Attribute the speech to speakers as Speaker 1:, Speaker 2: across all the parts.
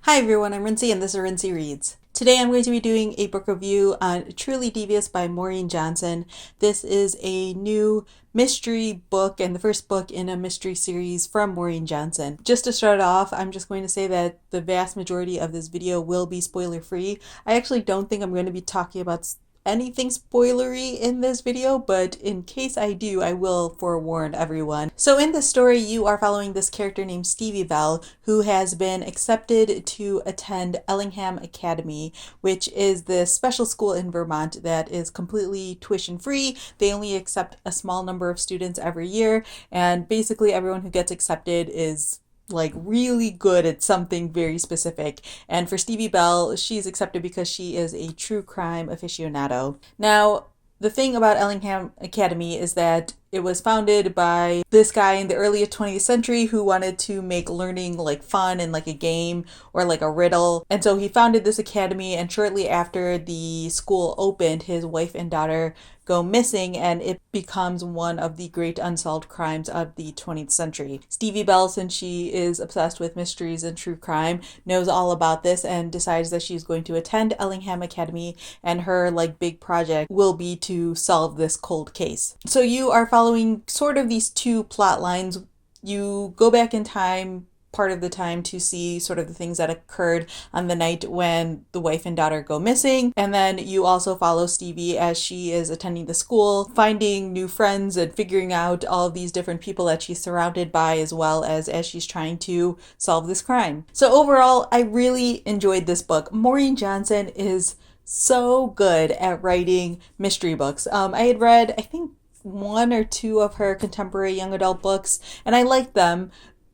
Speaker 1: Hi everyone, I'm Rincey and this is Rincey Reads. Today I'm going to be doing a book review on Truly Devious by Maureen Johnson. This is a new mystery book and the first book in a mystery series from Maureen Johnson. Just to start off, I'm just going to say that the vast majority of this video will be spoiler free. I actually don't think I'm going to be talking about anything spoilery in this video, but in case I do, I will forewarn everyone. So in this story, you are following this character named Stevie Bell, who has been accepted to attend Ellingham Academy, which is the special school in Vermont that is completely tuition free. They only accept a small number of students every year, and basically everyone who gets accepted is like really good at something very specific. And for Stevie Bell, she's accepted because she is a true crime aficionado. Now, the thing about Ellingham Academy is that it was founded by this guy in the early 20th century who wanted to make learning like fun and like a game or like a riddle. And so he founded this academy, and shortly after the school opened, his wife and daughter go missing, and it becomes one of the great unsolved crimes of the 20th century. Stevie Bell, since she is obsessed with mysteries and true crime, knows all about this and decides that she's going to attend Ellingham Academy, and her like big project will be to solve this cold case. So you are following sort of these two plot lines. You go back in time part of the time to see sort of the things that occurred on the night when the wife and daughter go missing, and then you also follow Stevie as she is attending the school, finding new friends and figuring out all of these different people that she's surrounded by, as well as she's trying to solve this crime. So overall, I really enjoyed this book. Maureen Johnson is so good at writing mystery books. I had read, I think, one or two of her contemporary young adult books, and I liked them.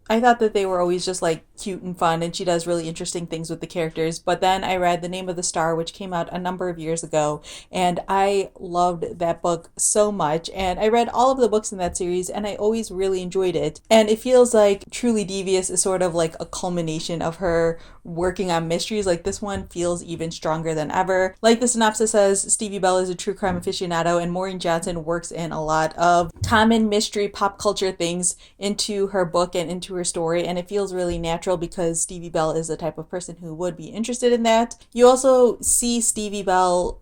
Speaker 1: I thought that they were always just like cute and fun, and she does really interesting things with the characters. But then I read The Name of the Star, which came out a number of years ago, and I loved that book so much. And I read all of the books in that series, and I always really enjoyed it. And it feels like Truly Devious is sort of like a culmination of her working on mysteries. Like this one feels even stronger than ever. Like the synopsis says, Stevie Bell is a true crime aficionado, and Maureen Johnson works in a lot of common mystery pop culture things into her book and into her story, and it feels really natural because Stevie Bell is the type of person who would be interested in that. You also see Stevie Bell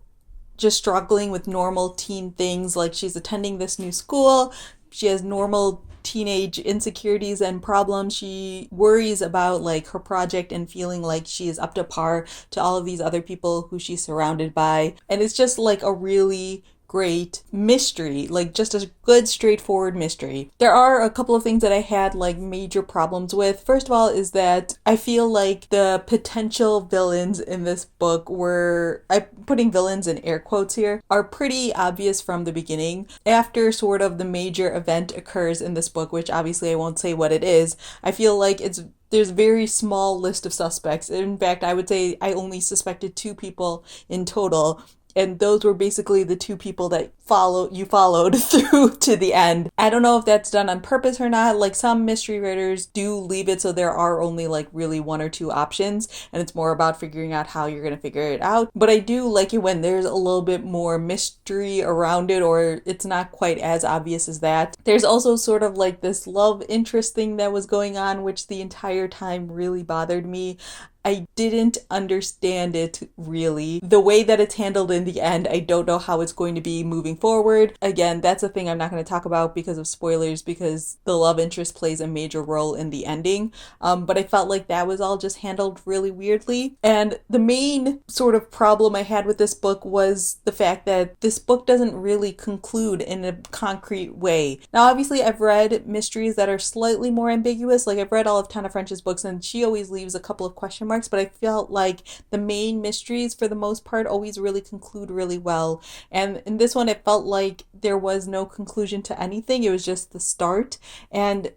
Speaker 1: just struggling with normal teen things, like she's attending this new school, she has normal teenage insecurities and problems. She worries about like her project and feeling like she is up to par to all of these other people who she's surrounded by, and it's just like a really great mystery, like just a good straightforward mystery. There are a couple of things that I had like major problems with. First of all is that I feel like the potential villains in this book were, I'm putting villains in air quotes here, are pretty obvious from the beginning. After sort of the major event occurs in this book, which obviously I won't say what it is, I feel like there's a very small list of suspects. In fact, I would say I only suspected 2 people in total, and those were basically the 2 people that you followed through to the end. I don't know if that's done on purpose or not. Like some mystery writers do leave it so there are only like really 1 or 2 options, and it's more about figuring out how you're gonna figure it out. But I do like it when there's a little bit more mystery around it, or it's not quite as obvious as that. There's also sort of like this love interest thing that was going on, which the entire time really bothered me. I didn't understand it really. The way that it's handled in the end, I don't know how it's going to be moving forward. Again, that's a thing I'm not going to talk about because of spoilers, because the love interest plays a major role in the ending. But I felt like that was all just handled really weirdly. And the main sort of problem I had with this book was the fact that this book doesn't really conclude in a concrete way. Now, obviously, I've read mysteries that are slightly more ambiguous. Like I've read all of Tana French's books, and she always leaves a couple of question marks, but I felt like the main mysteries for the most part always really conclude really well. And in this one, it felt like there was no conclusion to anything. It was just the start, and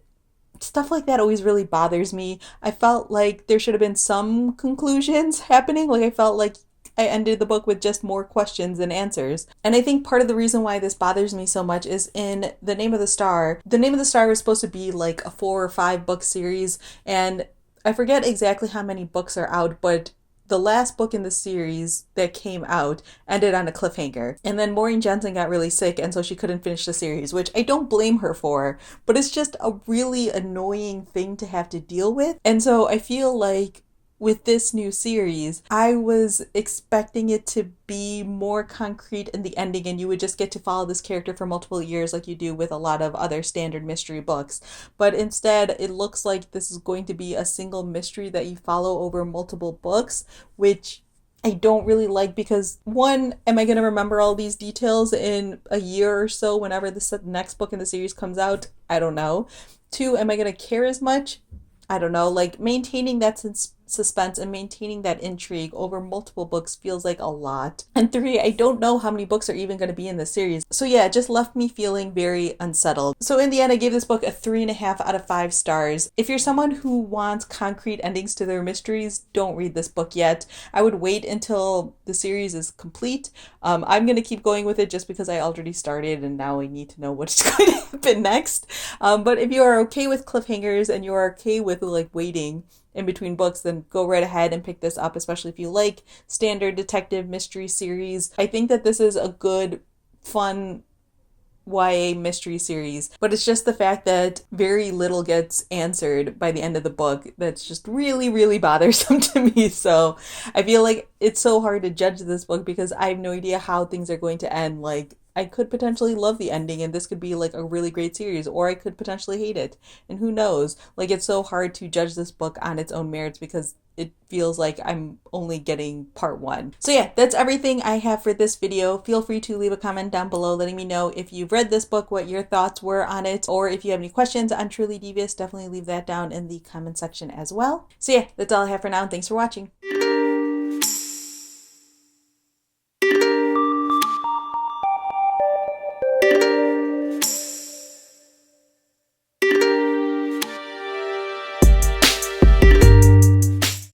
Speaker 1: stuff like that always really bothers me. I felt like there should have been some conclusions happening. Like I felt like I ended the book with just more questions than answers. And I think part of the reason why this bothers me so much is in The Name of the Star. The Name of the Star was supposed to be like a 4 or 5 book series, and I forget exactly how many books are out, but the last book in the series that came out ended on a cliffhanger. And then Maureen Johnson got really sick, and so she couldn't finish the series, which I don't blame her for, but it's just a really annoying thing to have to deal with. And so I feel like with this new series, I was expecting it to be more concrete in the ending and you would just get to follow this character for multiple years like you do with a lot of other standard mystery books. But instead, it looks like this is going to be a single mystery that you follow over multiple books, which I don't really like because one, am I going to remember all these details in a year or so whenever the next book in the series comes out? I don't know. Two, am I going to care as much? I don't know, like maintaining that suspense and maintaining that intrigue over multiple books feels like a lot. And three, I don't know how many books are even going to be in the series. So yeah, it just left me feeling very unsettled. So in the end, I gave this book a 3.5 out of 5 stars. If you're someone who wants concrete endings to their mysteries, don't read this book yet. I would wait until the series is complete. I'm going to keep going with it just because I already started and now I need to know what's going to happen next. But if you are okay with cliffhangers and you are okay with like waiting in between books, then go right ahead and pick this up, especially if you like standard detective mystery series. I think that this is a good, fun YA mystery series, but it's just the fact that very little gets answered by the end of the book that's just really, really bothersome to me. So I feel like it's so hard to judge this book because I have no idea how things are going to end. Like, I could potentially love the ending and this could be like a really great series, or I could potentially hate it. And who knows? Like, it's so hard to judge this book on its own merits because it feels like I'm only getting part one. So yeah, that's everything I have for this video. Feel free to leave a comment down below letting me know if you've read this book, what your thoughts were on it, or if you have any questions on Truly Devious, definitely leave that down in the comment section as well. So yeah, that's all I have for now. Thanks for watching.